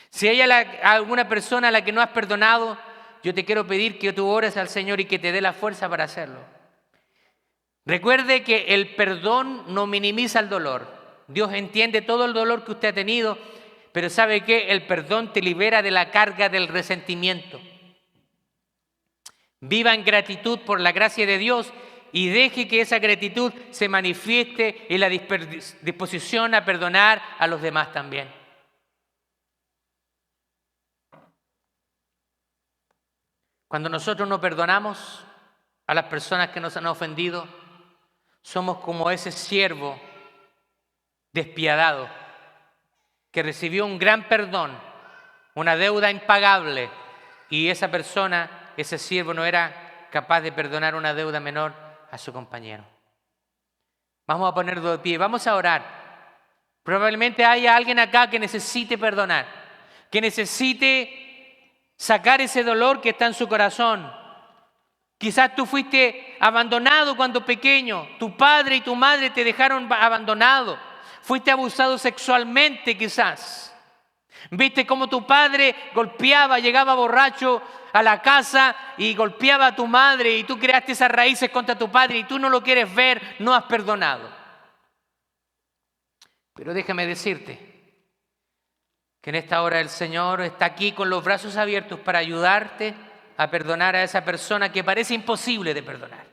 Si hay alguna persona a la que no has perdonado, yo te quiero pedir que tú ores al Señor y que te dé la fuerza para hacerlo. Recuerde que el perdón no minimiza el dolor. Dios entiende todo el dolor que usted ha tenido, pero ¿sabe qué? El perdón te libera de la carga del resentimiento. Viva en gratitud por la gracia de Dios y deje que esa gratitud se manifieste en la disposición a perdonar a los demás también. Cuando nosotros no perdonamos a las personas que nos han ofendido, somos como ese siervo despiadado que recibió un gran perdón, una deuda impagable, y esa persona, ese siervo, no era capaz de perdonar una deuda menor a su compañero. Vamos a ponerlo de pie, vamos a orar. Probablemente haya alguien acá que necesite perdonar, que necesite sacar ese dolor que está en su corazón. Quizás tú fuiste abandonado cuando pequeño, tu padre y tu madre te dejaron abandonado. Fuiste abusado sexualmente quizás. Viste cómo tu padre golpeaba, llegaba borracho a la casa y golpeaba a tu madre y tú creaste esas raíces contra tu padre y tú no lo quieres ver, no has perdonado. Pero déjame decirte que en esta hora el Señor está aquí con los brazos abiertos para ayudarte a perdonar a esa persona que parece imposible de perdonar.